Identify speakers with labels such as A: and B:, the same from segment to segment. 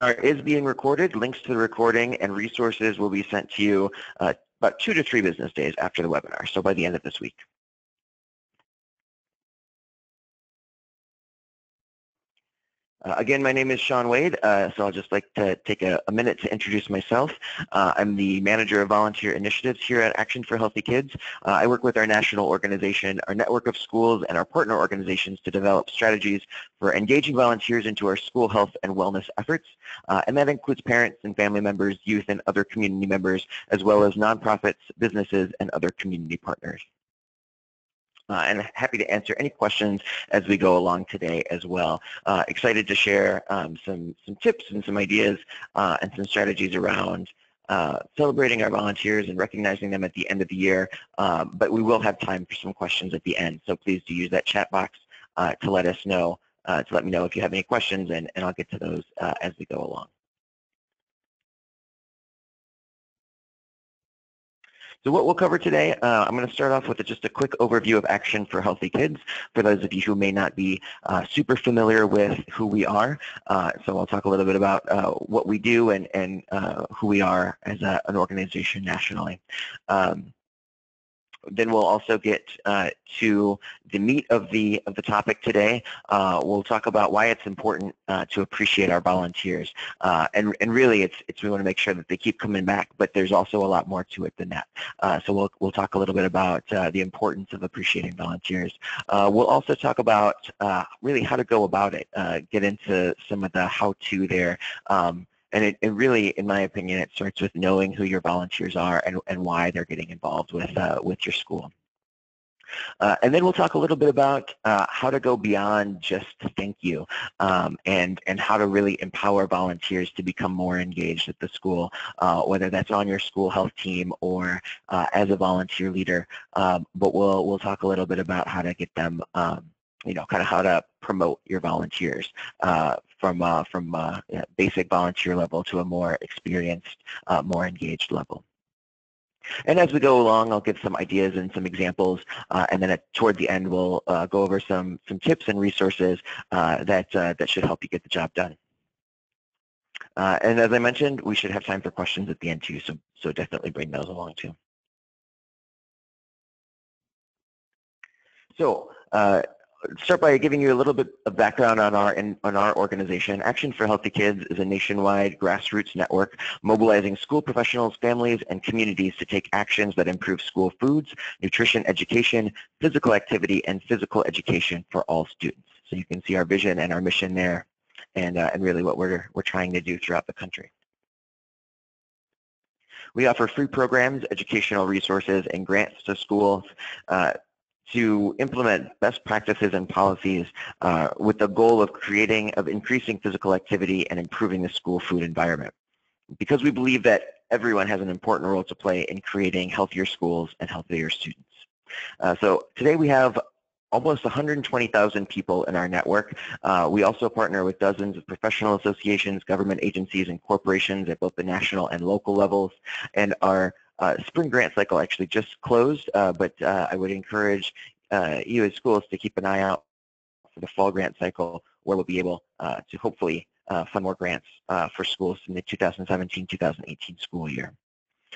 A: is being recorded. Links to the recording and resources will be sent to you about 2 to 3 business days after the webinar, so by the end of this week. Again, my name is Sean Wade, so I'll just like to take a minute to introduce myself. I'm the Manager of Volunteer Initiatives here at Action for Healthy Kids. I work with our national organization, our network of schools, and our partner organizations to develop strategies for engaging volunteers into our school health and wellness efforts. And that includes parents and family members, youth, and other community members, as well as nonprofits, businesses, and other community partners. And happy to answer any questions as we go along today as well. Excited to share some tips and some ideas and some strategies around celebrating our volunteers and recognizing them at the end of the year, but we will have time for some questions at the end, so please do use that chat box to let us know, to let me know if you have any questions, and I'll get to those as we go along. So what we'll cover today, I'm going to start off with just a quick overview of Action for Healthy Kids for those of you who may not be super familiar with who we are. So I'll talk a little bit about what we do and who we are as an organization nationally. Then we'll also get to the meat of the topic today. We'll talk about why it's important to appreciate our volunteers, and really we want to make sure that they keep coming back. But there's also a lot more to it than that. So we'll talk a little bit about the importance of appreciating volunteers. We'll also talk about really how to go about it. Get into some of the how-to there. And it really, in my opinion, it starts with knowing who your volunteers are and why they're getting involved with your school. And then we'll talk a little bit about how to go beyond just thank you, and how to really empower volunteers to become more engaged at the school, whether that's on your school health team or as a volunteer leader. But we'll talk a little bit about how to get them, kind of how to promote your volunteers from basic volunteer level to a more experienced, more engaged level. And as we go along, I'll give some ideas and some examples, and then toward the end, we'll go over some tips and resources that should help you get the job done. And as I mentioned, we should have time for questions at the end too, so definitely bring those along too. So start by giving you a little bit of background on our organization. Action for Healthy Kids is a nationwide grassroots network mobilizing school professionals, families, and communities to take actions that improve school foods, nutrition education, physical activity, and physical education for all students. So you can see our vision and our mission there, and really what we're trying to do throughout the country. We offer free programs, educational resources, and grants to schools to implement best practices and policies with the goal of increasing physical activity and improving the school food environment. Because we believe that everyone has an important role to play in creating healthier schools and healthier students. So today we have almost 120,000 people in our network. We also partner with dozens of professional associations, government agencies, and corporations at both the national and local levels. And our spring grant cycle actually just closed, but I would encourage you as schools to keep an eye out for the fall grant cycle, where we'll be able to hopefully fund more grants for schools in the 2017-2018 school year.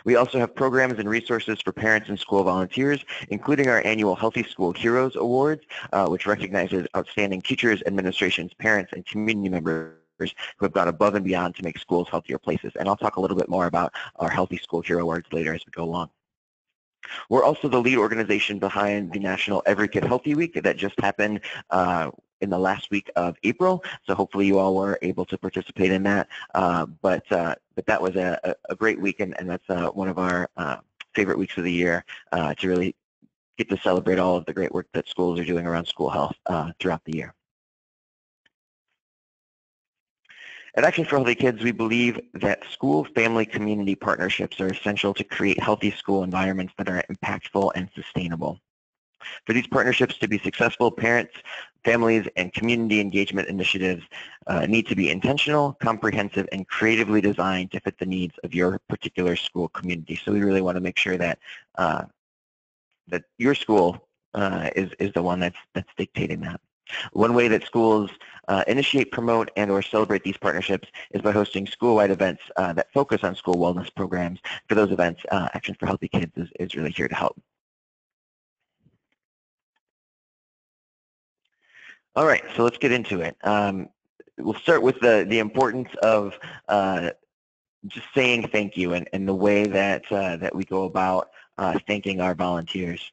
A: We also have programs and resources for parents and school volunteers, including our annual Healthy School Heroes Awards, which recognizes outstanding teachers, administrations, parents, and community members who have gone above and beyond to make schools healthier places. And I'll talk a little bit more about our Healthy School Hero Awards later as we go along. We're also the lead organization behind the National Every Kid Healthy Week that just happened in the last week of April. So hopefully you all were able to participate in that. But that was a great week, and that's one of our favorite weeks of the year to really get to celebrate all of the great work that schools are doing around school health throughout the year. At Action for Healthy Kids, we believe that school-family community partnerships are essential to create healthy school environments that are impactful and sustainable. For these partnerships to be successful, parents, families, and community engagement initiatives need to be intentional, comprehensive, and creatively designed to fit the needs of your particular school community. So we really want to make sure that that your school is the one that's dictating that. One way that schools initiate, promote, and or celebrate these partnerships is by hosting school-wide events that focus on school wellness programs. For those events, Action for Healthy Kids is really here to help. All right, so let's get into it. We'll start with the importance of just saying thank you and the way that that we go about thanking our volunteers.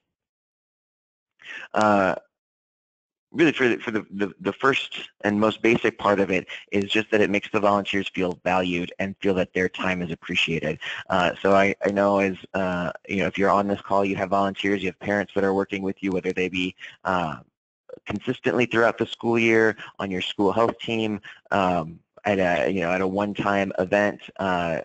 A: Really, for the first and most basic part of it is just that it makes the volunteers feel valued and feel that their time is appreciated. So I know as you know, if you're on this call, you have volunteers, you have parents that are working with you, whether they be consistently throughout the school year on your school health team, at a one-time event.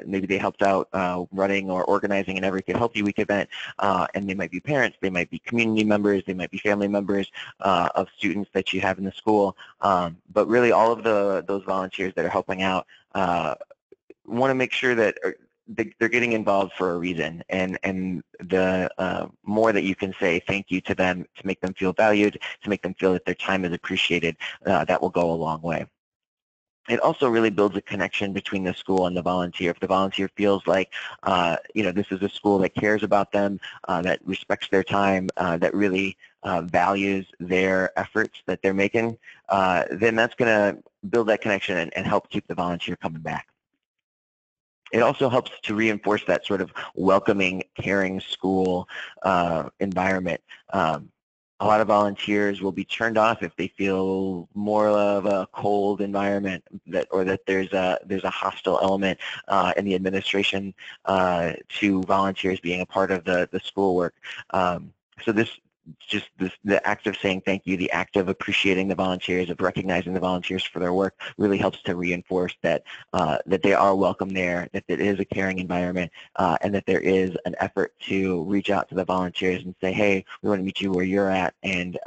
A: Maybe they helped out running or organizing an Every Kid Healthy Week event, and they might be parents, they might be community members, they might be family members of students that you have in the school. But really, all of those volunteers that are helping out want to make sure that they're getting involved for a reason, and the more that you can say thank you to them to make them feel valued, to make them feel that their time is appreciated, that will go a long way. It also really builds a connection between the school and the volunteer. If the volunteer feels like, this is a school that cares about them, that respects their time, that really values their efforts that they're making, then that's going to build that connection and help keep the volunteer coming back. It also helps to reinforce that sort of welcoming, caring school environment. A lot of volunteers will be turned off if they feel more of a cold environment, or that there's a hostile element in the administration to volunteers being a part of the schoolwork. So the act of saying thank you, the act of appreciating the volunteers, of recognizing the volunteers for their work, really helps to reinforce that that they are welcome there, that it is a caring environment, and that there is an effort to reach out to the volunteers and say, hey, we want to meet you where you're at, and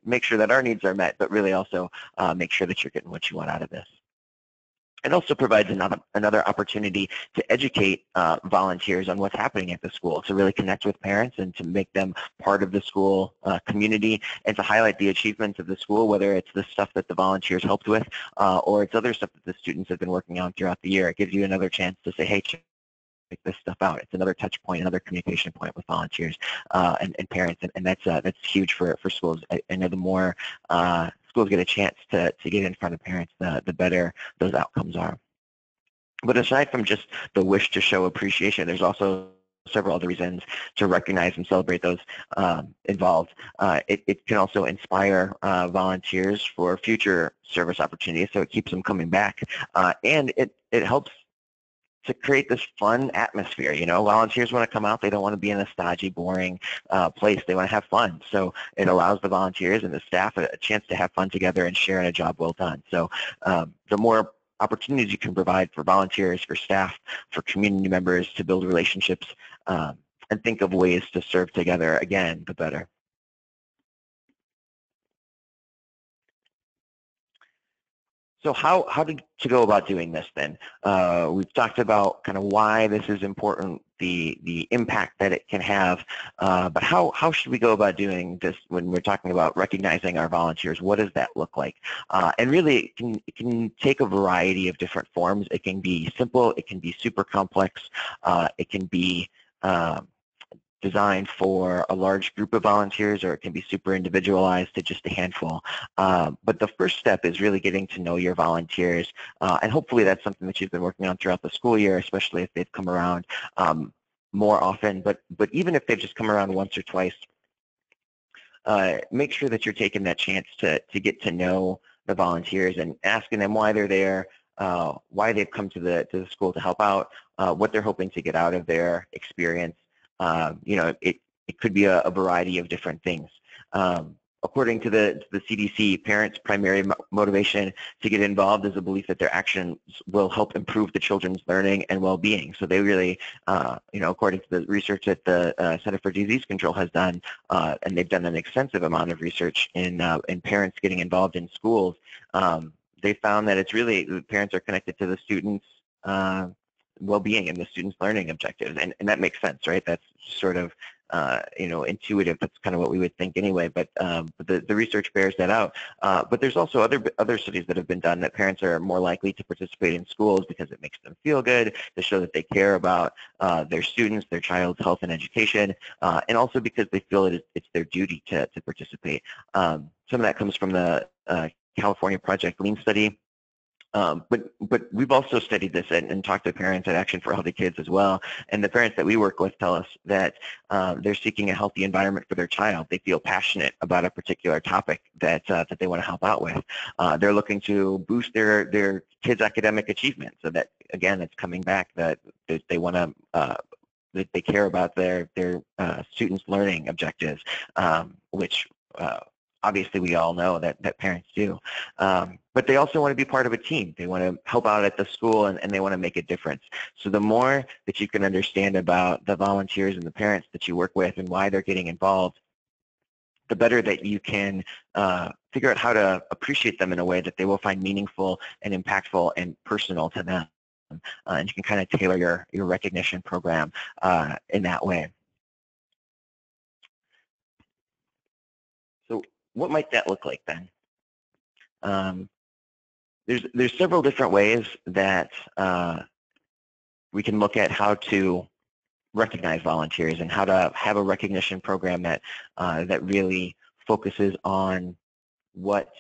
A: make sure that our needs are met, but really also make sure that you're getting what you want out of this. It also provides another opportunity to educate volunteers on what's happening at the school, to really connect with parents and to make them part of the school community, and to highlight the achievements of the school, whether it's the stuff that the volunteers helped with or it's other stuff that the students have been working on throughout the year. It gives you another chance to say, hey, check this stuff out. It's another touch point, another communication point with volunteers and parents, and that's huge for schools. I know the more schools get a chance to get in front of parents, the better those outcomes are. But aside from just the wish to show appreciation, there's also several other reasons to recognize and celebrate those involved. It can also inspire volunteers for future service opportunities, so it keeps them coming back, and it helps to create this fun atmosphere. Volunteers want to come out. They don't want to be in a stodgy, boring place. They want to have fun. So it allows the volunteers and the staff a chance to have fun together and share in a job well done. So the more opportunities you can provide for volunteers, for staff, for community members to build relationships and think of ways to serve together, again, the better. So how to go about doing this then? We've talked about kind of why this is important, the impact that it can have, but how should we go about doing this when we're talking about recognizing our volunteers? What does that look like? And really, it can take a variety of different forms. It can be simple, it can be super complex, it can be designed for a large group of volunteers, or it can be super individualized to just a handful. But the first step is really getting to know your volunteers, and hopefully that's something that you've been working on throughout the school year, especially if they've come around more often. But even if they've just come around once or twice, make sure that you're taking that chance to get to know the volunteers and asking them why they're there, why they've come to the school to help out, what they're hoping to get out of their experience. It could be a variety of different things. According to the CDC, parents' primary motivation to get involved is a belief that their actions will help improve the children's learning and well-being. So they really, according to the research that the Center for Disease Control has done, and they've done an extensive amount of research in parents getting involved in schools, they found that it's really, the parents are connected to the students' well-being and the students' learning objectives, and that makes sense, right? That's sort of intuitive. That's kind of what we would think anyway, but the research bears that out. But there's also other studies that have been done that parents are more likely to participate in schools because it makes them feel good, to show that they care about their students, their child's health and education, and also because they feel it's their duty to participate. Some of that comes from the California Project Lean study. But we've also studied this and talked to parents at Action for Healthy Kids as well. And the parents that we work with tell us that they're seeking a healthy environment for their child. They feel passionate about a particular topic that they want to help out with. They're looking to boost their kids' academic achievement. So that, again, it's coming back that they want to that they care about their students' learning objectives, which obviously we all know that parents do. But they also want to be part of a team. They want to help out at the school, and they want to make a difference. So the more that you can understand about the volunteers and the parents that you work with and why they're getting involved, the better that you can figure out how to appreciate them in a way that they will find meaningful and impactful and personal to them. And you can kind of tailor your recognition program in that way. So what might that look like then? There's several different ways that we can look at how to recognize volunteers and how to have a recognition program that that really focuses on what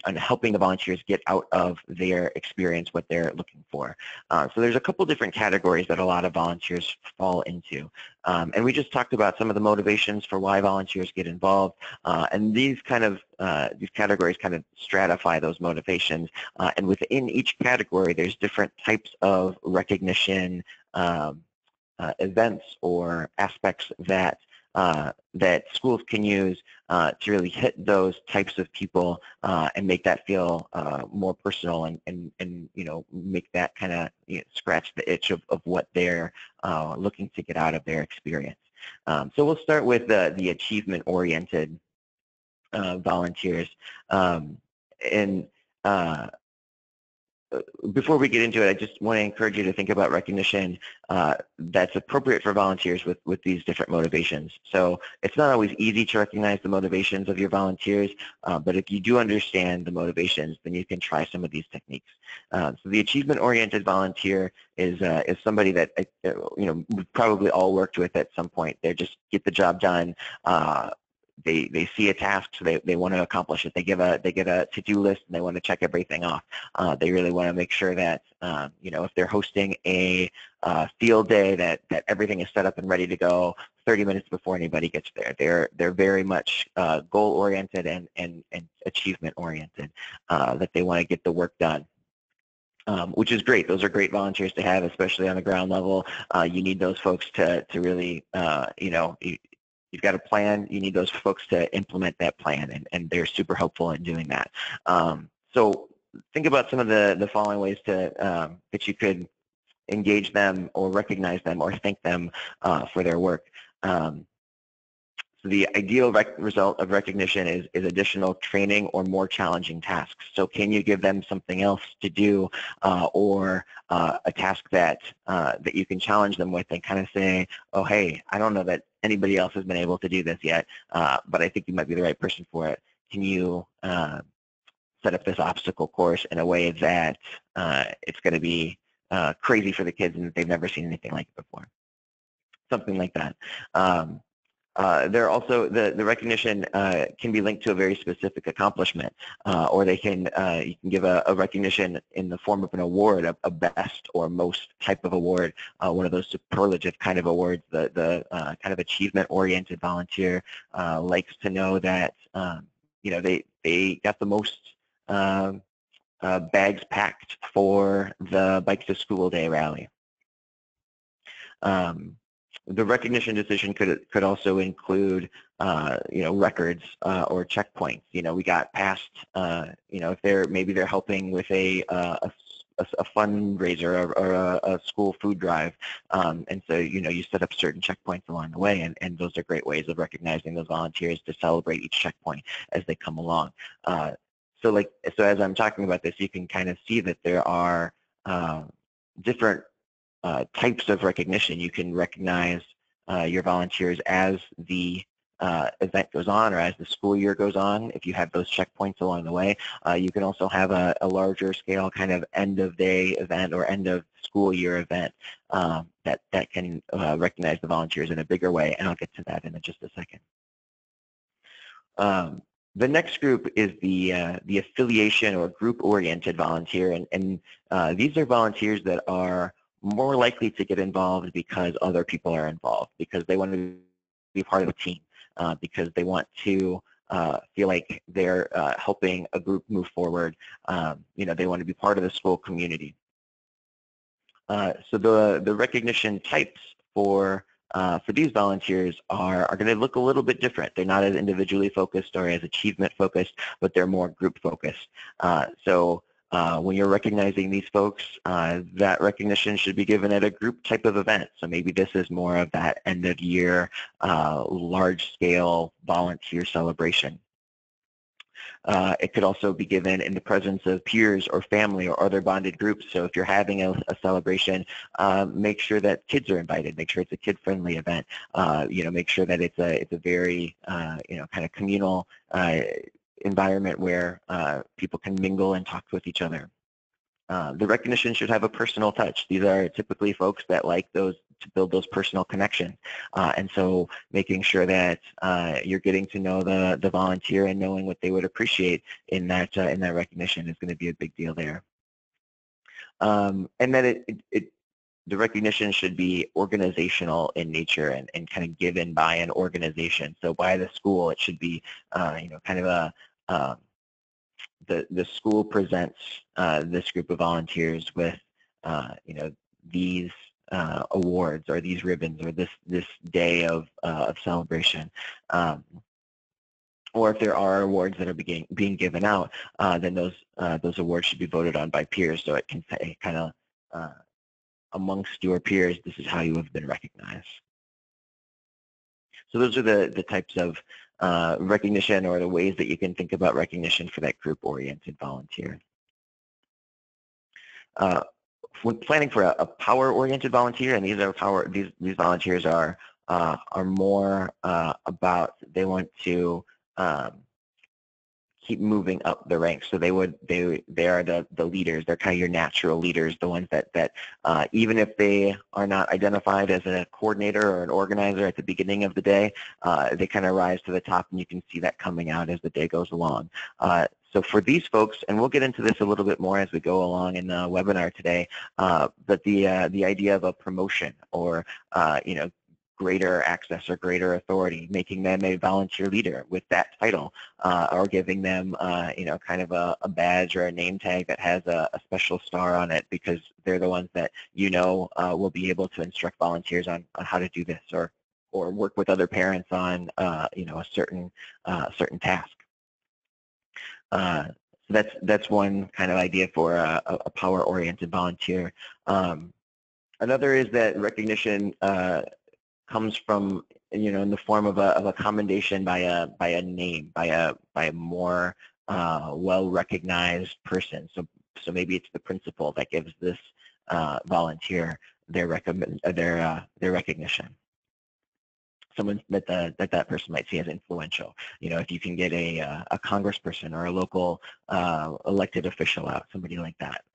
A: on helping the volunteers get out of their experience what they're looking for. So there's a couple different categories that a lot of volunteers fall into. And we just talked about some of the motivations for why volunteers get involved. And these categories kind of stratify those motivations. And within each category, there's different types of recognition events or aspects that that schools can use to really hit those types of people and make that feel more personal and make that kind of scratch the itch of what they're looking to get out of their experience. So we'll start with the achievement-oriented volunteers. Before we get into it, I just want to encourage you to think about recognition that's appropriate for volunteers with these different motivations. So it's not always easy to recognize the motivations of your volunteers, but if you do understand the motivations, then you can try some of these techniques. So the achievement-oriented volunteer is somebody that we've probably all worked with at some point. They just get the job done. They see a task, so they want to accomplish it. They get a to-do list, and they want to check everything off. They really want to make sure that if they're hosting a field day, that everything is set up and ready to go 30 minutes before anybody gets there. They're very much goal-oriented and achievement-oriented. That they want to get the work done. Which is great. Those are great volunteers to have, especially on the ground level. You need those folks to really you've got a plan, you need those folks to implement that plan, and they're super helpful in doing that. So think about some of the following ways to that you could engage them or recognize them or thank them for their work. So the ideal result of recognition is additional training or more challenging tasks. So can you give them something else to do or a task that you can challenge them with and kind of say, oh, hey, I don't know that anybody else has been able to do this yet, but I think you might be the right person for it. Can you set up this obstacle course in a way that it's going to be crazy for the kids and that they've never seen anything like it before? Something like that. There are also the recognition can be linked to a very specific accomplishment, or you can give a recognition in the form of an award, a best or most type of award, one of those superlative kind of awards. The kind of achievement-oriented volunteer likes to know that they got the most bags packed for the Bike to School Day rally. The recognition decision could also include, records or checkpoints. We got past, if maybe they're helping with a fundraiser or a school food drive, and so you set up certain checkpoints along the way, and those are great ways of recognizing those volunteers to celebrate each checkpoint as they come along. So as I'm talking about this, you can kind of see that there are different types of recognition. You can recognize your volunteers as the event goes on or as the school year goes on. If you have those checkpoints along the way, you can also have a larger scale kind of end of day event or end of school year event that can recognize the volunteers in a bigger way, and I'll get to that in just a second. The next group is the affiliation or group-oriented volunteer, and these are volunteers that are more likely to get involved because other people are involved, because they want to be part of a team, because they want to feel like they're helping a group move forward. They want to be part of the school community. So the recognition types for these volunteers are going to look a little bit different. They're not as individually focused or as achievement focused, but they're more group focused. So when you're recognizing these folks, that recognition should be given at a group type of event. So maybe this is more of that end of year, large scale volunteer celebration. It could also be given in the presence of peers or family or other bonded groups. So if you're having a celebration, make sure that kids are invited. Make sure it's a kid-friendly event. Make sure that it's a very kind of communal environment where people can mingle and talk with each other. The recognition should have a personal touch. These are typically folks that like to build those personal connections. And so making sure that you're getting to know the volunteer and knowing what they would appreciate in that recognition is going to be a big deal there. And then the recognition should be organizational in nature and kind of given by an organization. So by the school, it should be kind of the school presents this group of volunteers with these awards or these ribbons or this day of celebration. Or if there are awards that are being given out, then those awards should be voted on by peers, so it can say kind of amongst your peers, this is how you have been recognized. So those are the types of recognition or the ways that you can think about recognition for that group-oriented volunteer. When planning for a power-oriented volunteer, and these volunteers are more about, they want to keep moving up the ranks. So they are the leaders. They're kind of your natural leaders, the ones that even if they are not identified as a coordinator or an organizer at the beginning of the day, they kind of rise to the top, and you can see that coming out as the day goes along. So for these folks, and we'll get into this a little bit more as we go along in the webinar today, but the idea of a promotion or greater access or greater authority, making them a volunteer leader with that title, or giving them, kind of a badge or a name tag that has a special star on it, because they're the ones that will be able to instruct volunteers on how to do this, or work with other parents on a certain task. So that's one kind of idea for a power-oriented volunteer. Another is that recognition comes from, in the form of a commendation by a name, by a more well-recognized person. So maybe it's the principal that gives this volunteer their recognition. Someone that person might see as influential. If you can get a congressperson or a local elected official out, somebody like that,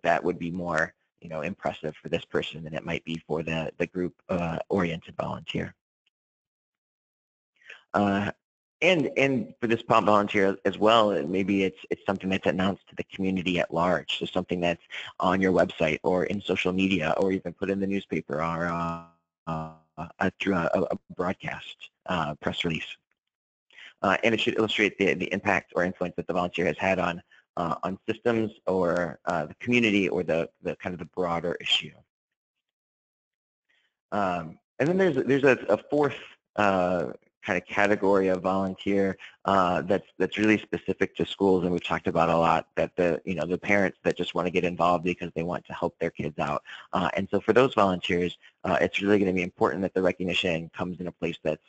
A: that would be more impressive for this person than it might be for the group-oriented volunteer. And for this prompt volunteer as well, maybe it's something that's announced to the community at large. So something that's on your website or in social media, or even put in the newspaper or through a broadcast press release. And it should illustrate the impact or influence that the volunteer has had on systems or the community or the kind of the broader issue. And then there's a fourth kind of category of volunteer that's really specific to schools, and we've talked about a lot, that the parents that just want to get involved because they want to help their kids out. And so for those volunteers, it's really going to be important that the recognition comes in a place that's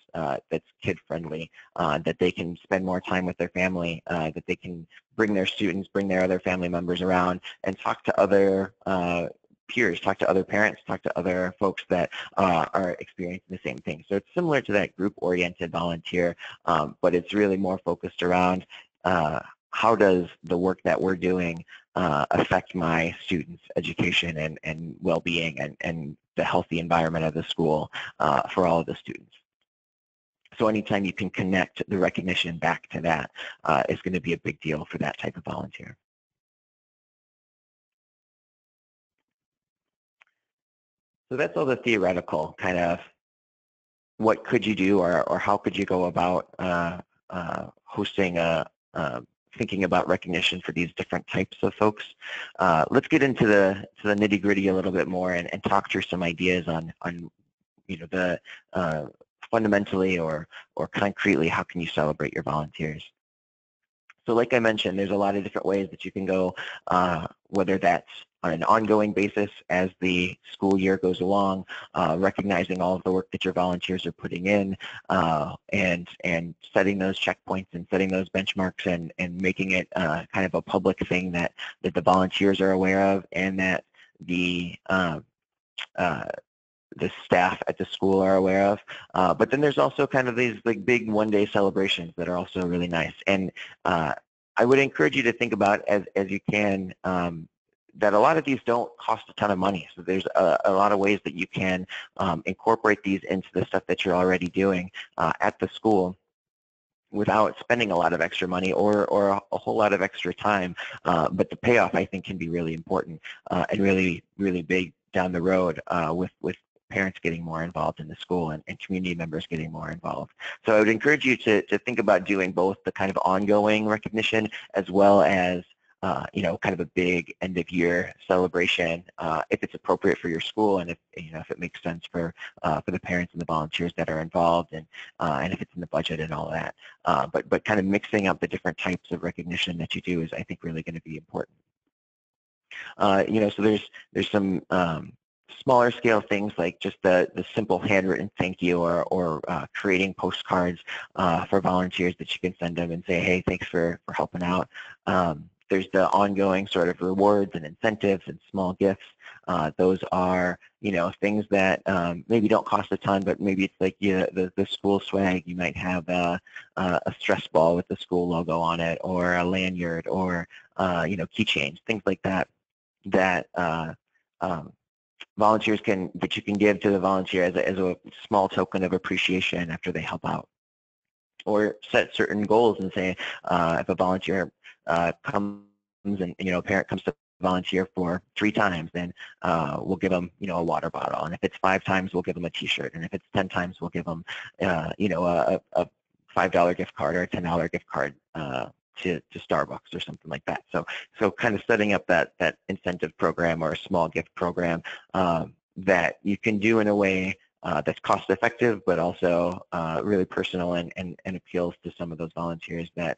A: kid-friendly, that they can spend more time with their family, that they can bring their students, bring their other family members around, and talk to other peers, talk to other parents, talk to other folks that are experiencing the same thing. So it's similar to that group-oriented volunteer, but it's really more focused around how does the work that we're doing affect my students' education and well-being and the healthy environment of the school for all of the students. So anytime you can connect the recognition back to that is going to be a big deal for that type of volunteer. So that's all the theoretical kind of what could you do or how could you go about hosting thinking about recognition for these different types of folks. Let's get into the nitty-gritty a little bit more and talk through some ideas on the fundamentally or concretely how can you celebrate your volunteers. So like I mentioned, there's a lot of different ways that you can go, whether that's on an ongoing basis as the school year goes along, recognizing all of the work that your volunteers are putting in, and setting those checkpoints and setting those benchmarks and making it kind of a public thing that the volunteers are aware of and that the staff at the school are aware of. But then there's also kind of these like big one-day celebrations that are also really nice. And I would encourage you to think about as you can that a lot of these don't cost a ton of money. So there's a lot of ways that you can incorporate these into the stuff that you're already doing at the school without spending a lot of extra money or a whole lot of extra time. But the payoff, I think, can be really important and really, really big down the road with parents getting more involved in the school and community members getting more involved. So I would encourage you to think about doing both the kind of ongoing recognition as well as kind of a big end of year celebration if it's appropriate for your school and if it makes sense for the parents and the volunteers that are involved and if it's in the budget and all that. But kind of mixing up the different types of recognition that you do is, I think, really going to be important. So there's some smaller scale things like just the simple handwritten thank you or creating postcards for volunteers that you can send them and say, hey, thanks for helping out. There's the ongoing sort of rewards and incentives and small gifts. Those are, things that maybe don't cost a ton, but maybe it's like the school swag. You might have a stress ball with the school logo on it, or a lanyard, or keychains, things like that. That volunteers that you can give to the volunteer as a small token of appreciation after they help out. Or set certain goals and say, if a volunteer comes and a parent comes to volunteer for 3 times, then we'll give them a water bottle, and if it's 5 times, we'll give them a T-shirt, and if it's 10 times, we'll give them a $5 gift card or a $10 gift card to Starbucks or something like that. So kind of setting up that incentive program or a small gift program that you can do in a way that's cost effective, but also really personal and appeals to some of those volunteers that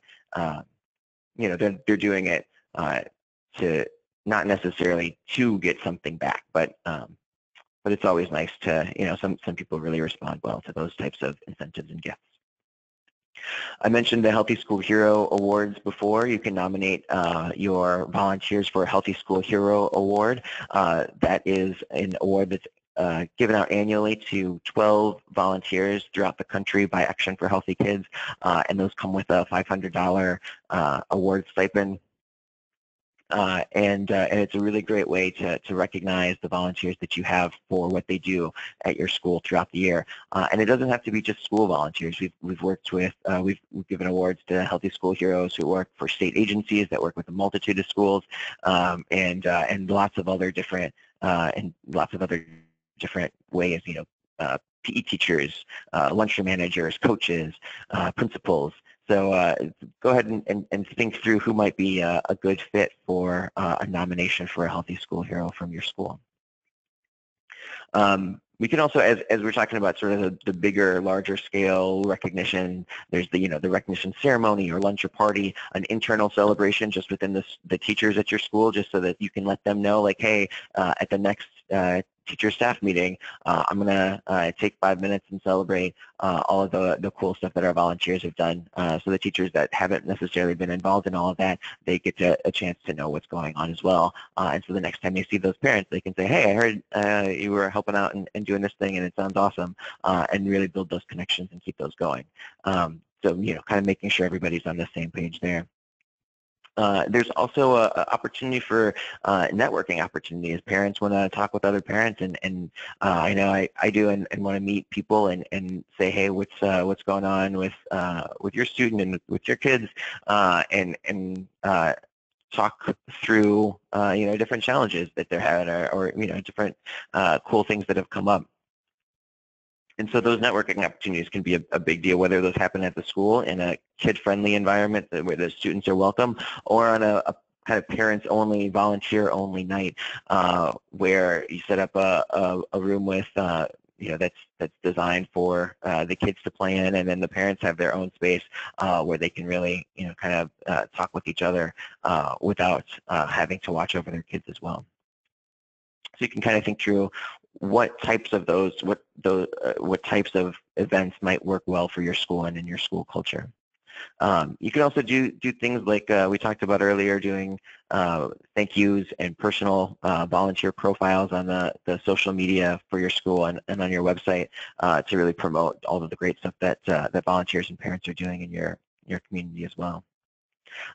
A: they're doing it to not necessarily to get something back, but it's always nice to some people really respond well to those types of incentives and gifts. I mentioned the Healthy School Hero Awards before. You can nominate your volunteers for a Healthy School Hero Award. That is an award that's given out annually to 12 volunteers throughout the country by Action for Healthy Kids, and those come with a $500 award stipend. And it's a really great way to recognize the volunteers that you have for what they do at your school throughout the year. And it doesn't have to be just school volunteers. We've worked with, we've given awards to Healthy School Heroes who work for state agencies that work with a multitude of schools, and lots of other different ways. PE teachers, lunchroom managers, coaches, principals. So go ahead and think through who might be a good fit for a nomination for a Healthy School Hero from your school. We can also, as we're talking about sort of the bigger, larger scale recognition, there's the recognition ceremony or lunch or party, an internal celebration just within the teachers at your school, just so that you can let them know, like, hey, at the next teacher staff meeting, I'm going to take 5 minutes and celebrate all of the cool stuff that our volunteers have done. So the teachers that haven't necessarily been involved in all of that, they get a chance to know what's going on as well. And so the next time they see those parents, they can say, hey, I heard you were helping out and doing this thing, and it sounds awesome, and really build those connections and keep those going. So, kind of making sure everybody's on the same page there. There's also an opportunity for networking opportunities. Parents want to talk with other parents, and I know I do, and want to meet people and say, hey, what's going on with your student and with your kids, and talk through different challenges that they're having, or different cool things that have come up. And so those networking opportunities can be a big deal, whether those happen at the school in a kid-friendly environment where the students are welcome, or on a kind of parents-only, volunteer-only night where you set up a room with that's designed for the kids to play in, and then the parents have their own space where they can really kind of talk with each other without having to watch over their kids as well. So you can kind of think through what types of what types of events might work well for your school and in your school culture. You can also do things like we talked about earlier, doing thank yous and personal volunteer profiles on the social media for your school and on your website to really promote all of the great stuff that volunteers and parents are doing in your community as well.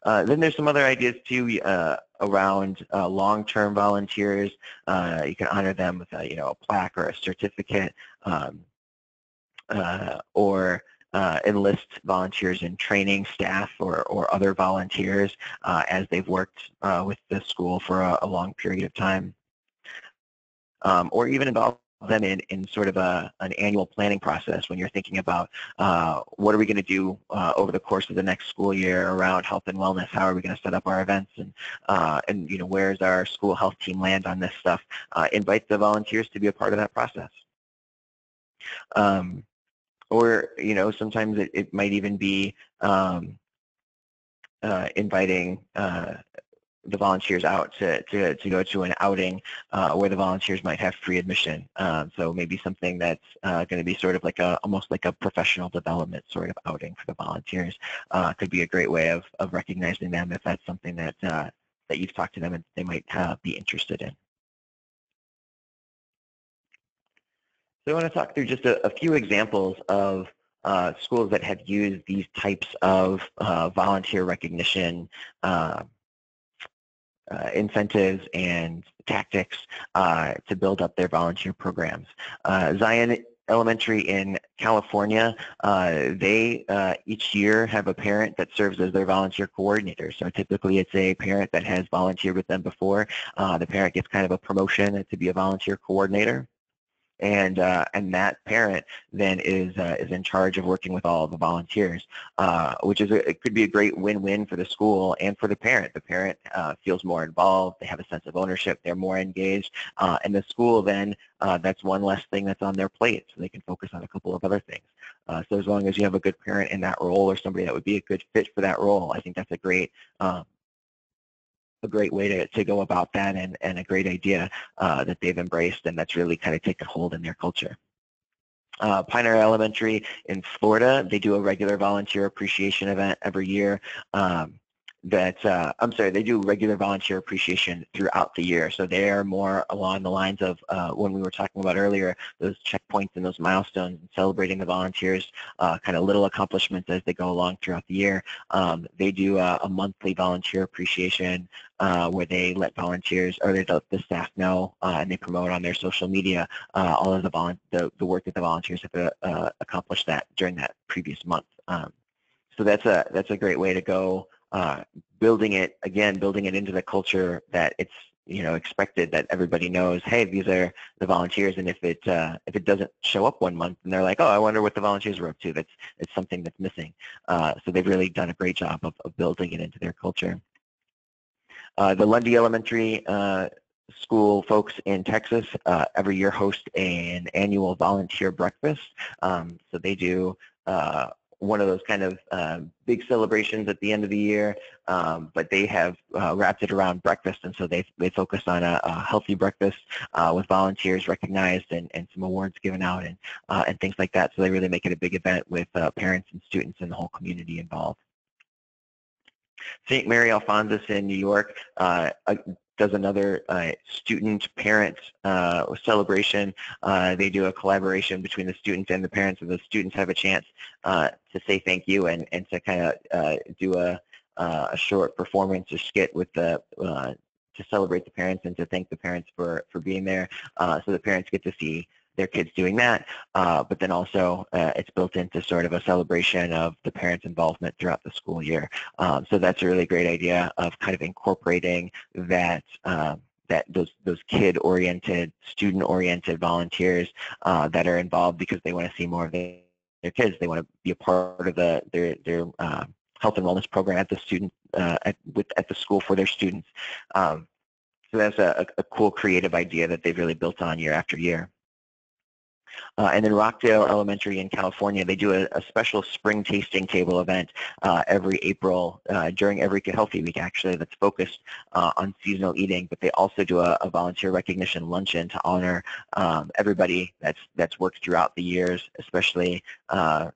A: Then there's some other ideas too around long-term volunteers. You can honor them with a plaque or a certificate, or enlist volunteers in training staff or other volunteers as they've worked with the school for a long period of time, or even involve them in sort of an annual planning process when you're thinking about what are we going to do over the course of the next school year around health and wellness. How are we going to set up our events, and where's our school health team land on this stuff. Invite the volunteers to be a part of that process. Or sometimes it might even be inviting the volunteers out to go to an outing where the volunteers might have free admission. So maybe something that's going to be sort of like almost like a professional development sort of outing for the volunteers could be a great way of recognizing them if that's something that you've talked to them and they might be interested in. So I want to talk through just a few examples of schools that have used these types of volunteer recognition incentives and tactics to build up their volunteer programs. Zion Elementary in California, they each year have a parent that serves as their volunteer coordinator. So typically it's a parent that has volunteered with them before. The parent gets kind of a promotion to be a volunteer coordinator. And that parent then is in charge of working with all of the volunteers, which is it could be a great win-win for the school and for the parent. The parent feels more involved, they have a sense of ownership, they're more engaged, and the school then that's one less thing that's on their plate, so they can focus on a couple of other things. So as long as you have a good parent in that role or somebody that would be a good fit for that role, I think that's a great way to go about that, and a great idea that they've embraced, and that's really kind of taken hold in their culture. Pioneer Elementary in Florida, they do a regular volunteer appreciation event every year. They do regular volunteer appreciation throughout the year. So they are more along the lines of when we were talking about earlier, those checkpoints and those milestones, and celebrating the volunteers, kind of little accomplishments as they go along throughout the year. They do a monthly volunteer appreciation where they let volunteers, or they let the staff know, and they promote on their social media all of the work that the volunteers have accomplished that during that previous month. So that's a great way to go. Building it into the culture that it's expected that everybody knows, hey, these are the volunteers, and if it doesn't show up one month and they're like, oh, I wonder what the volunteers were up to, it's something that's missing. So they've really done a great job of building it into their culture. The Lundy Elementary school folks in Texas every year host an annual volunteer breakfast. So they do one of those kind of big celebrations at the end of the year, but they have wrapped it around breakfast, and so they focus on a healthy breakfast with volunteers recognized and some awards given out and things like that. So they really make it a big event with parents and students and the whole community involved. St. Mary Alphonsus in New York does another student-parent celebration. They do a collaboration between the students and the parents, and the students have a chance to say thank you and to kind of do a short performance or skit with the to celebrate the parents and to thank the parents for being there. So the parents get to see their kids doing that, but then also it's built into sort of a celebration of the parents' involvement throughout the school year. So that's a really great idea of kind of incorporating that those kid-oriented, student-oriented volunteers that are involved because they want to see more of their kids. They want to be a part of their health and wellness program at the student at the school for their students. So that's a cool creative idea that they've really built on year after year. And then Rockdale Elementary in California, they do a special spring tasting table event every April during Every Kid Healthy Week, actually, that's focused on seasonal eating. But they also do a volunteer recognition luncheon to honor everybody that's worked throughout the years, especially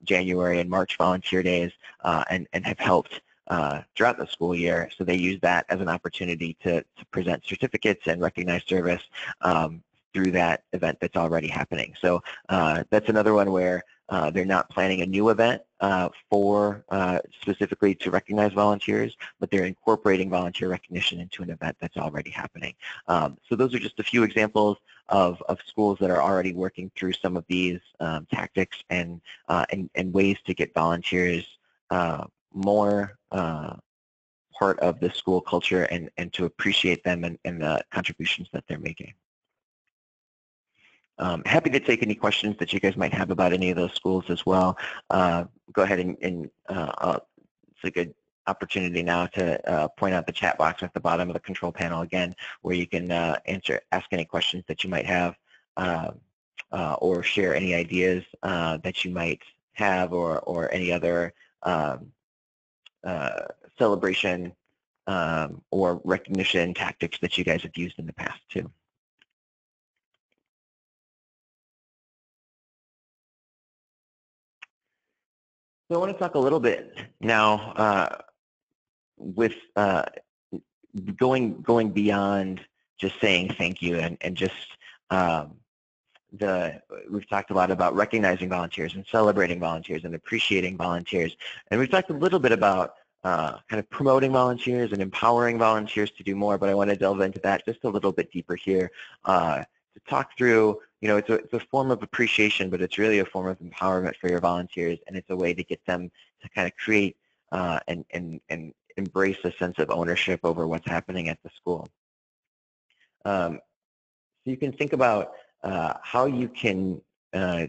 A: January and March volunteer days, and have helped throughout the school year. So they use that as an opportunity to present certificates and recognize service through that event that's already happening. So that's another one where they're not planning a new event for specifically to recognize volunteers, but they're incorporating volunteer recognition into an event that's already happening. So those are just a few examples of schools that are already working through some of these tactics and ways to get volunteers more part of the school culture and to appreciate them and the contributions that they're making. Happy to take any questions that you guys might have about any of those schools as well. Go ahead and it's a good opportunity now to point out the chat box at the bottom of the control panel again, where you can ask any questions that you might have or share any ideas that you might have or any other celebration or recognition tactics that you guys have used in the past too. So I want to talk a little bit now with going beyond just saying thank you and just we've talked a lot about recognizing volunteers and celebrating volunteers and appreciating volunteers, and we've talked a little bit about kind of promoting volunteers and empowering volunteers to do more, but I want to delve into that just a little bit deeper here to talk through, you know, it's a form of appreciation, but it's really a form of empowerment for your volunteers, and it's a way to get them to kind of create and embrace a sense of ownership over what's happening at the school. So you can think about how you can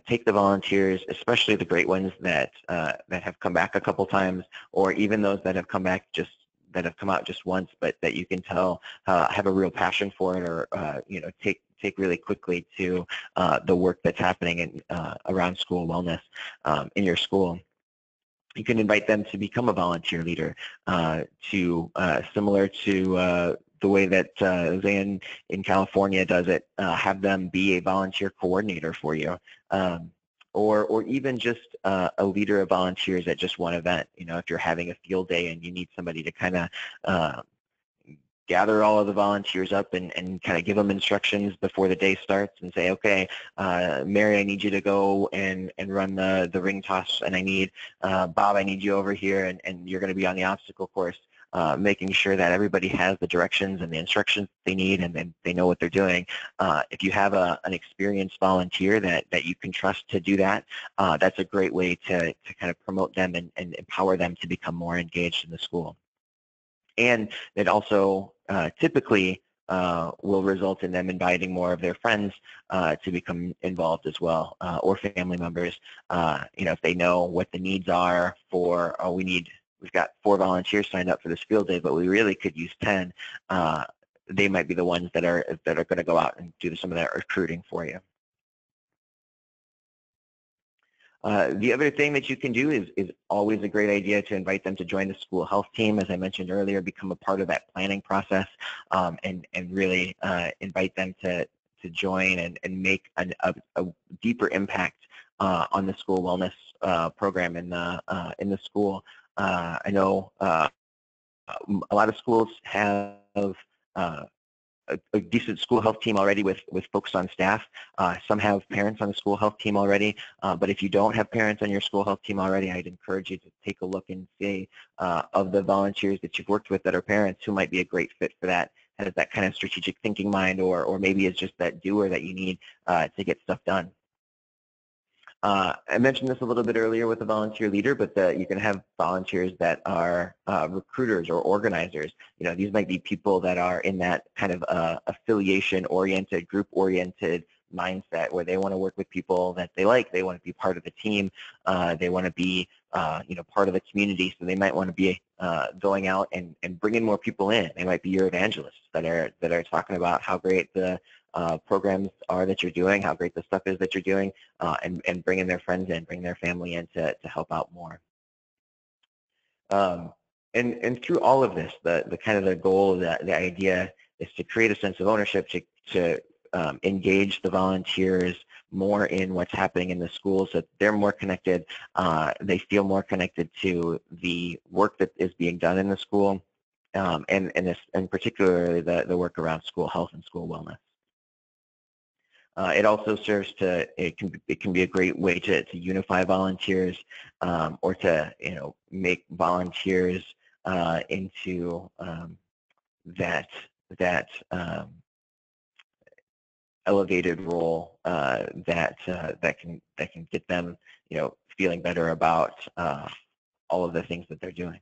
A: take the volunteers, especially the great ones that have come back a couple times, or even those that have come out just once, but that you can tell have a real passion for it, or you know, take really quickly to the work that's happening in, around school wellness in your school. You can invite them to become a volunteer leader, similar to the way that Zan in California does it, have them be a volunteer coordinator for you, or even just a leader of volunteers at just one event. You know, if you're having a field day and you need somebody to kind of gather all of the volunteers up and kind of give them instructions before the day starts and say, okay, Mary, I need you to go and run the ring toss, and I need, Bob, I need you over here, and you're going to be on the obstacle course, making sure that everybody has the directions and the instructions they need and then they know what they're doing. If you have an experienced volunteer that you can trust to do that, that's a great way to kind of promote them and empower them to become more engaged in the school. And it also typically will result in them inviting more of their friends to become involved as well, or family members. You know, if they know what the needs are for, oh, we've got 4 volunteers signed up for this field day, but we really could use 10. They might be the ones that are going to go out and do some of that recruiting for you. The other thing that you can do is always a great idea to invite them to join the school health team, as I mentioned earlier, become a part of that planning process, and really invite them to join and make a deeper impact on the school wellness program in the school. I know a lot of schools have a decent school health team already with folks on staff. Some have parents on the school health team already, but if you don't have parents on your school health team already, I'd encourage you to take a look and see of the volunteers that you've worked with that are parents who might be a great fit for that, has that kind of strategic thinking mind, or maybe is just that doer that you need to get stuff done. I mentioned this a little bit earlier with the volunteer leader, but you can have volunteers that are recruiters or organizers. You know, these might be people that are in that kind of affiliation-oriented, group-oriented mindset where they want to work with people that they like. They want to be part of the team. They want to be, part of the community. So they might want to be going out and bringing more people in. They might be your evangelists that are talking about how great the programs are that you're doing, how great the stuff is that you're doing, and bringing their friends in, bring their family in to help out more. And through all of this, the kind of the goal, the idea is to create a sense of ownership, to engage the volunteers more in what's happening in the school so that they're more connected, they feel more connected to the work that is being done in the school, and particularly the work around school health and school wellness. It also serves to, it can be a great way to unify volunteers, or to, make volunteers into that elevated role that can get them, feeling better about all of the things that they're doing.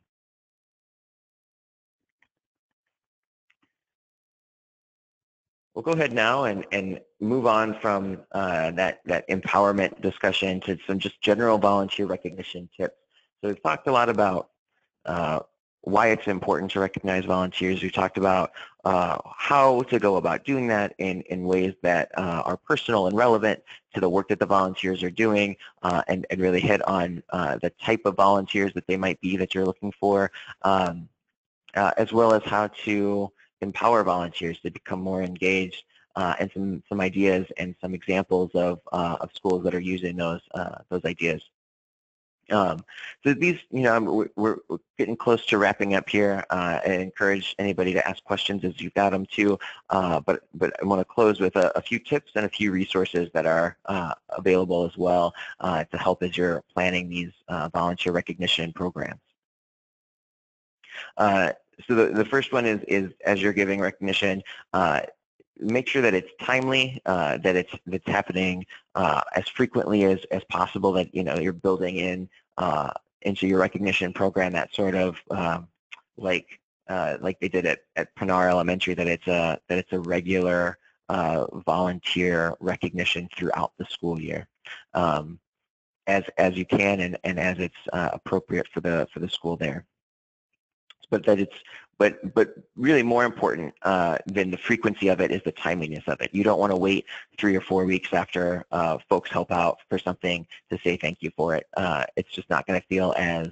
A: We'll go ahead now and move on from that empowerment discussion to some just general volunteer recognition tips. So we've talked a lot about why it's important to recognize volunteers. We've talked about how to go about doing that in ways that are personal and relevant to the work that the volunteers are doing, and really hit on the type of volunteers that they might be that you're looking for, as well as how to empower volunteers to become more engaged, and some ideas and some examples of schools that are using those ideas. So these, we're getting close to wrapping up here. I encourage anybody to ask questions as you've got them too, but I want to close with a few tips and a few resources that are available as well to help as you're planning these volunteer recognition programs. So the first one is as you're giving recognition, make sure that it's timely, that it's happening as frequently as possible, that you're building in into your recognition program that sort of like they did at Pinar Elementary, that it's a regular volunteer recognition throughout the school year, as you can and as it's appropriate for the school there. But really more important than the frequency of it is the timeliness of it. You don't want to wait 3 or 4 weeks after folks help out for something to say thank you for it. It's just not going to feel as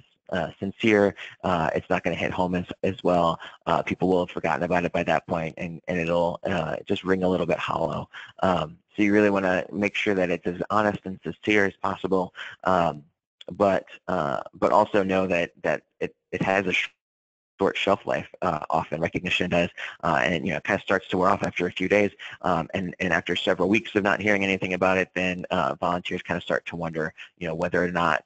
A: sincere. It's not going to hit home as well. People will have forgotten about it by that point, and it'll just ring a little bit hollow. So you really want to make sure that it's as honest and sincere as possible, but also know that it has a short shelf life. Often recognition does, and it kind of starts to wear off after a few days, and after several weeks of not hearing anything about it, then volunteers kind of start to wonder, whether or not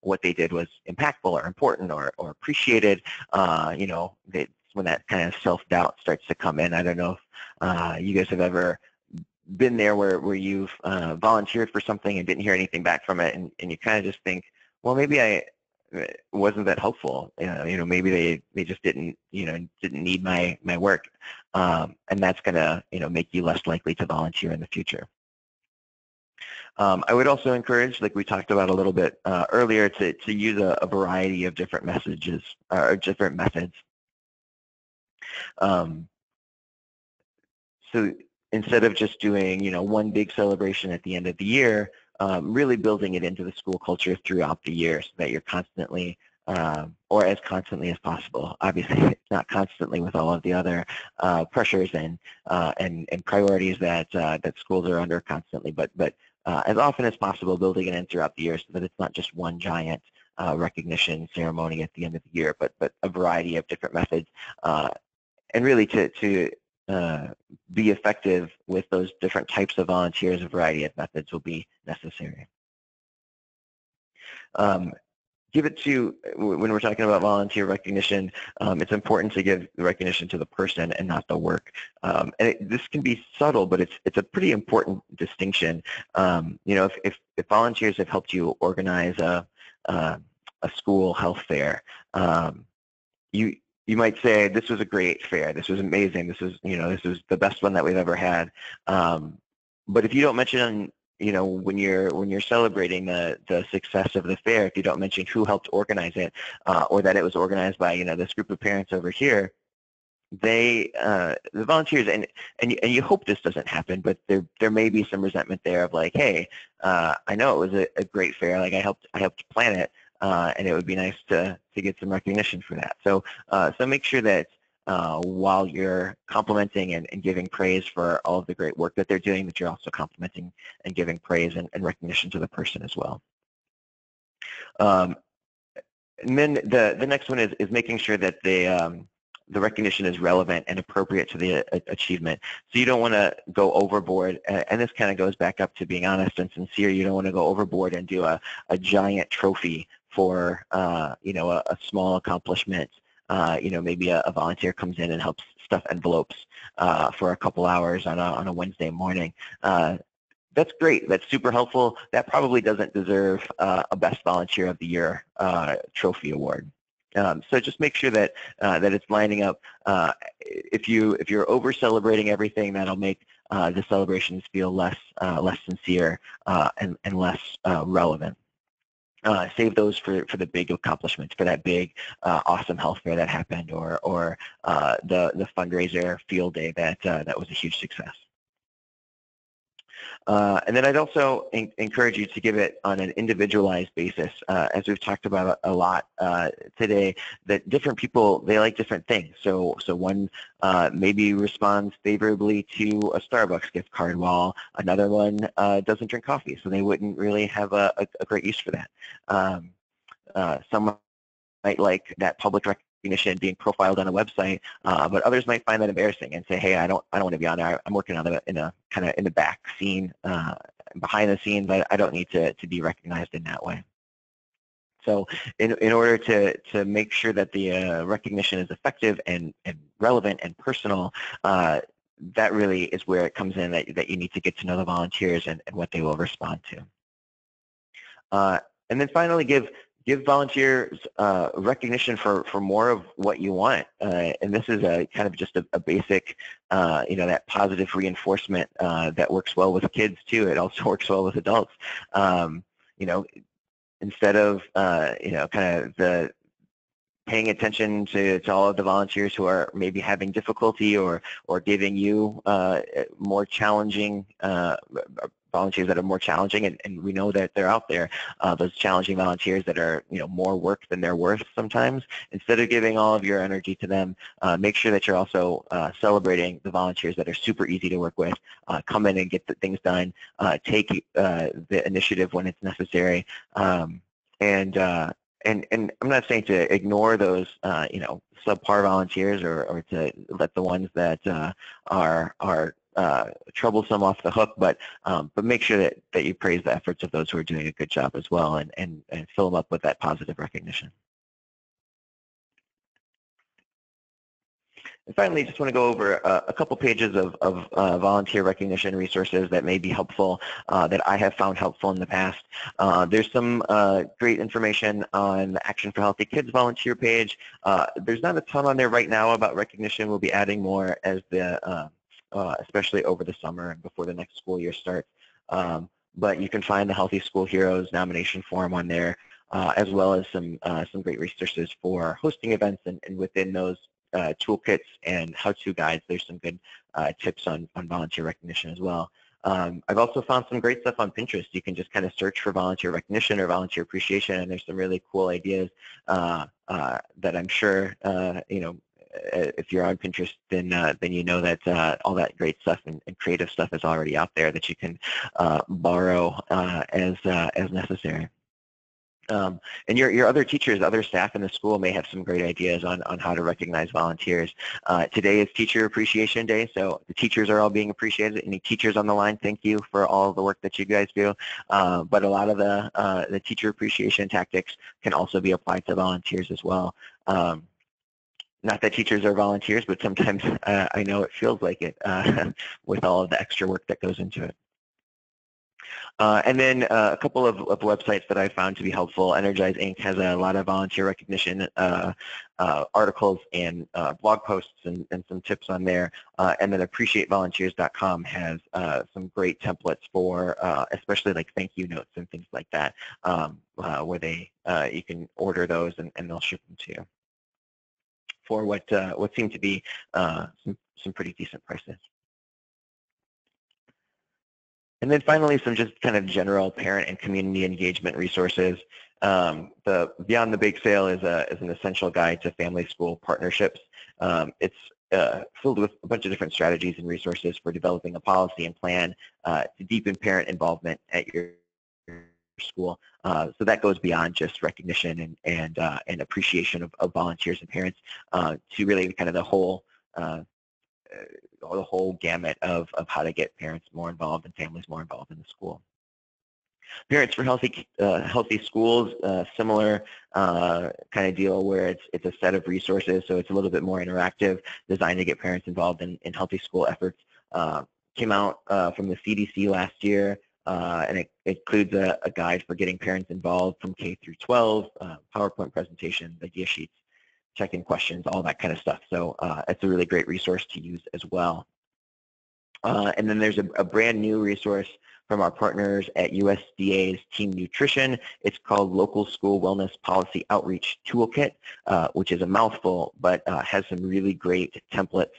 A: what they did was impactful or important or appreciated. When that kind of self-doubt starts to come in. I don't know if you guys have ever been there where you've volunteered for something and didn't hear anything back from it, and you kind of just think, well, maybe it wasn't that helpful. Maybe they just didn't need my work, and that's gonna make you less likely to volunteer in the future. I would also encourage, like we talked about a little bit earlier, to use a variety of different messages or different methods. So instead of just doing one big celebration at the end of the year, really building it into the school culture throughout the year so that you're constantly, or as constantly as possible. Obviously, not constantly with all of the other pressures and priorities that that schools are under constantly, but as often as possible, building it in throughout the year so that it's not just one giant recognition ceremony at the end of the year, but a variety of different methods, and really to be effective with those different types of volunteers, a variety of methods will be necessary. Give it to, when we're talking about volunteer recognition, it's important to give the recognition to the person and not the work. And this can be subtle, but it's a pretty important distinction. You know, if volunteers have helped you organize a school health fair, you might say, this was a great fair, this was amazing, this was, you know, this was the best one that we've ever had. But if you don't mention, you know, when you're celebrating the success of the fair, if you don't mention who helped organize it, or that it was organized by, you know, this group of parents over here, they the volunteers, and you hope this doesn't happen, but there may be some resentment there of like, hey, I know it was a great fair, like I helped plan it, and it would be nice to get some recognition for that. So so make sure that while you're complimenting and giving praise for all of the great work that they're doing, that you're also complimenting and giving praise and recognition to the person as well. And then the next one is making sure that the recognition is relevant and appropriate to the achievement. So you don't want to go overboard, and this kind of goes back up to being honest and sincere. You don't want to go overboard and do a giant trophy for you know, a small accomplishment. You know, maybe a volunteer comes in and helps stuff envelopes for a couple hours on a Wednesday morning. That's great. That's super helpful. That probably doesn't deserve a Best Volunteer of the Year trophy award. So just make sure that that it's lining up. If you're over celebrating everything, that'll make the celebrations feel less sincere and less relevant. Save those for the big accomplishments, for that big awesome health fair that happened, or the fundraiser field day that was a huge success. And then I'd also encourage you to give it on an individualized basis. As we've talked about a lot today, that different people, they like different things. So one maybe responds favorably to a Starbucks gift card, while another one doesn't drink coffee, so they wouldn't really have a great use for that. Someone might like that public recognition being profiled on a website, but others might find that embarrassing and say, hey, I don't want to be on there. I'm working on it in a kind of in the back scene, behind the scenes. I don't need to be recognized in that way. So in order to make sure that the recognition is effective and relevant and personal, that really is where it comes in, that you need to get to know the volunteers and what they will respond to. And then finally, give volunteers recognition for more of what you want. And this is a kind of just a basic, you know, that positive reinforcement that works well with kids too. It also works well with adults. You know, instead of, you know, kind of the paying attention to all of the volunteers who are maybe having difficulty or giving you more challenging volunteers that are more challenging, and we know that they're out there, those challenging volunteers that are, you know, more work than they're worth sometimes. Instead of giving all of your energy to them, make sure that you're also celebrating the volunteers that are super easy to work with, come in and get the things done, take the initiative when it's necessary, and I'm not saying to ignore those, you know, subpar volunteers or to let the ones that are troublesome off the hook, but make sure that you praise the efforts of those who are doing a good job as well, and fill them up with that positive recognition. And finally, just want to go over a couple pages of volunteer recognition resources that may be helpful, that I have found helpful in the past. There's some great information on the Action for Healthy Kids volunteer page. There's not a ton on there right now about recognition. We'll be adding more as especially over the summer and before the next school year starts. But you can find the Healthy School Heroes nomination form on there, as well as some great resources for hosting events, and within those toolkits and how-to guides, there's some good tips on volunteer recognition as well. I've also found some great stuff on Pinterest. You can just kind of search for volunteer recognition or volunteer appreciation, and there's some really cool ideas that I'm sure, if you're on Pinterest, then you know that all that great stuff and creative stuff is already out there that you can borrow as necessary. And your other teachers, other staff in the school may have some great ideas on how to recognize volunteers. Today is Teacher Appreciation Day, so the teachers are all being appreciated. Any teachers on the line, thank you for all the work that you guys do. But a lot of the teacher appreciation tactics can also be applied to volunteers as well. Not that teachers are volunteers, but sometimes I know it feels like it with all of the extra work that goes into it. And then a couple of websites that I found to be helpful. Energize Inc. has a lot of volunteer recognition articles and blog posts and some tips on there. And then AppreciateVolunteers.com has some great templates for especially like thank you notes and things like that, where you can order those and they'll ship them to you for what seem to be some pretty decent prices. And then finally, some just kind of general parent and community engagement resources. The Beyond the Bake Sale is an essential guide to family-school partnerships. It's filled with a bunch of different strategies and resources for developing a policy and plan to deepen parent involvement at your school. So that goes beyond just recognition and appreciation of volunteers and parents to really kind of the whole gamut of how to get parents more involved and families more involved in the school. Parents for Healthy Schools, similar kind of deal where it's a set of resources, so it's a little bit more interactive, designed to get parents involved in healthy school efforts. Came out from the CDC last year, and it includes a guide for getting parents involved from K through 12, PowerPoint presentations, idea sheets, check-in questions, all that kind of stuff. So it's a really great resource to use as well. And then there's a brand new resource from our partners at USDA's Team Nutrition. It's called Local School Wellness Policy Outreach Toolkit, which is a mouthful, but has some really great templates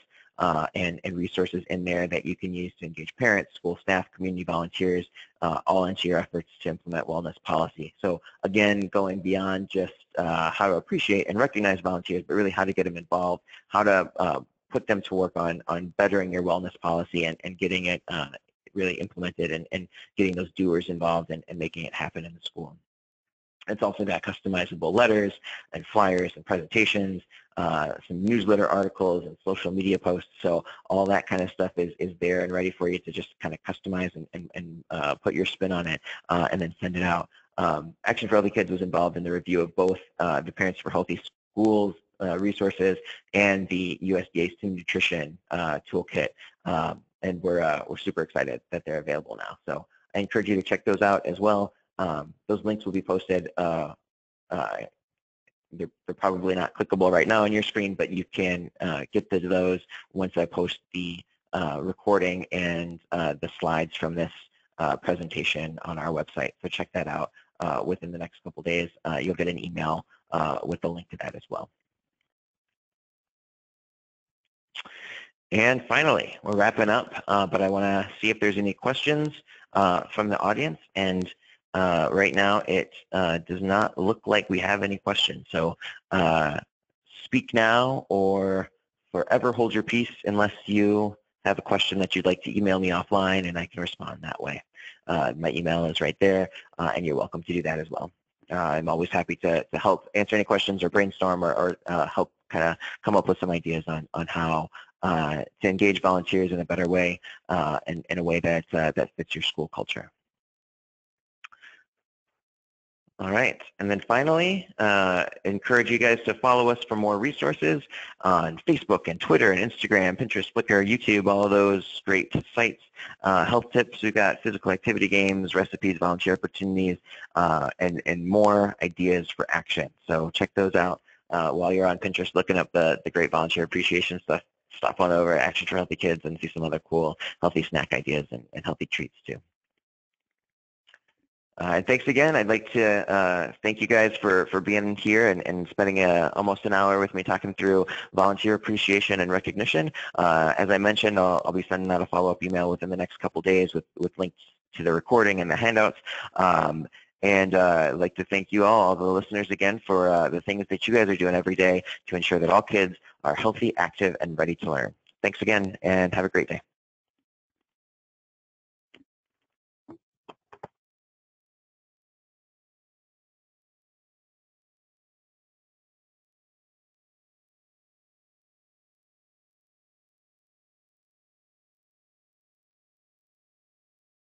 A: and resources in there that you can use to engage parents, school staff, community volunteers, all into your efforts to implement wellness policy. So again, going beyond just how to appreciate and recognize volunteers, but really how to get them involved, how to put them to work on bettering your wellness policy and getting it really implemented and getting those doers involved and making it happen in the school. It's also got customizable letters and flyers and presentations, some newsletter articles and social media posts. So all that kind of stuff is there and ready for you to just kind of customize and put your spin on it and then send it out. Action for Healthy Kids was involved in the review of both the Parents for Healthy Schools resources and the USDA's Team Nutrition toolkit. And we're super excited that they're available now. So I encourage you to check those out as well. Those links will be posted. They're probably not clickable right now on your screen, but you can get to those once I post the recording and the slides from this presentation on our website. So check that out within the next couple days. You'll get an email with the link to that as well. And finally, we're wrapping up, but I want to see if there's any questions from the audience. And right now, it does not look like we have any questions. So speak now or forever hold your peace unless you have a question that you'd like to email me offline, and I can respond that way. My email is right there, and you're welcome to do that as well. I'm always happy to help answer any questions or brainstorm or help kind of come up with some ideas on how to engage volunteers in a better way and in a way that fits your school culture. All right, and then finally, encourage you guys to follow us for more resources on Facebook and Twitter and Instagram, Pinterest, Flickr, YouTube, all of those great sites. Health tips, we've got physical activity games, recipes, volunteer opportunities, and more ideas for action. So check those out while you're on Pinterest looking up the great volunteer appreciation stuff. Stop on over at Action for Healthy Kids and see some other cool healthy snack ideas and healthy treats too. And thanks again. I'd like to thank you guys for being here and spending almost an hour with me talking through volunteer appreciation and recognition. As I mentioned, I'll be sending out a follow-up email within the next couple days with links to the recording and the handouts. And I'd like to thank you all the listeners again, for the things that you guys are doing every day to ensure that all kids are healthy, active, and ready to learn. Thanks again, and have a great day.